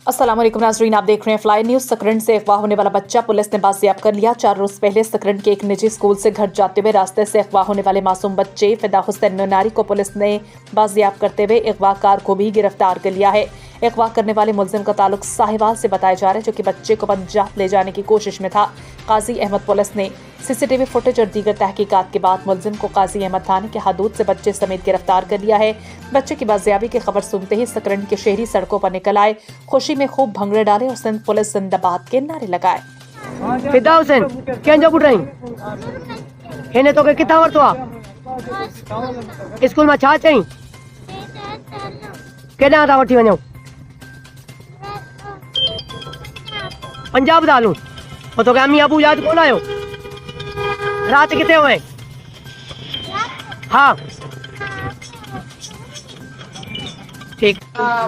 अस्सलाम वालेकुम नाज़रीन, आप देख रहे हैं फ्लाई न्यूज़। सकरंड से अगवा होने वाला बच्चा पुलिस ने बाजियाब कर लिया। 4 रोज पहले सकरंड के एक निजी स्कूल से घर जाते हुए रास्ते से अगवा होने वाले मासूम बच्चे फिदा हुसैन ननारी को पुलिस ने बाजियाब करते हुए अगवाकार को भी गिरफ्तार कर लिया है। अगवा करने वाले मुलजिम का ताल्लुक साहिवाल से बताया जा रहा है, जो कि बच्चे को पंजाब ले जाने की कोशिश में था। काजी अहमद पुलिस ने सीसीटीवी फुटेज और दीगर तहकीकात के बाद मुलजिम को काजी अहमद थाने के हदूद से बच्चे समेत गिरफ्तार कर लिया है। बच्चे की बाजियाबी की खबर सुनते ही सकरंड के शहरी सड़कों पर निकल आए, खुशी में खूब भंगड़े डाले और सिंध पुलिस जिंदाबाद के नारे लगाए। फिदा हुसैन केंजो बुट रही हेने तो के कितना वर तो आ स्कूल में छा चई केडा था वठी वणो पंजाब दालू ओ तो के अम्मी अबू याद कोन आयो रात किथे हुए हाँ ठीक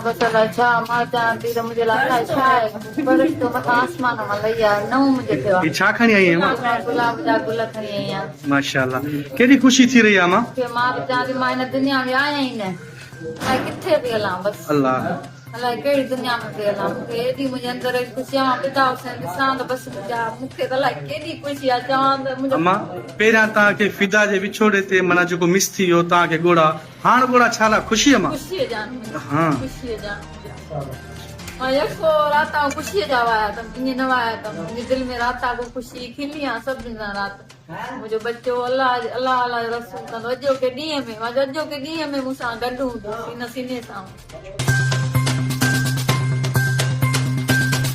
बस अच्छा मां चांदी तो मुझे लगता है अच्छा है बरस तो मत आसमान में लैया नौ मुझे थे ये छा खणी आई है मां मैं गुलाब जा गुल खणी आई हां माशाल्लाह केडी खुशी थी रही है मां के मां चांदी मां इन दुनिया में आया ही ने मैं किथे भी हला बस अल्लाह अल्लाह केड़ी दुनिया में भी हला मुझे एडी मुझे अंदर एक खुशी मां पिता हुसैन दिसां तो बस जा मुखे तो ला केडी खुशी आ चांद मुझे अम्मा पेरा ता के फिदा जे विछोड़े ते मना जो मिस थी हो ता के गोड़ा हाण गोड़ा छाला खुशी है मां खुशी है जान हाँ। खुशी है जान मैं यको रात को खुशी जावाया तुम इन्हें नवाया तुम मुझे दिल में रात को खुशी खिली आ सब दिन रात मुझे बच्चो अल्लाह अल्लाह अल्लाह रसूल का अजो के डी में मुसा गडू सीने सां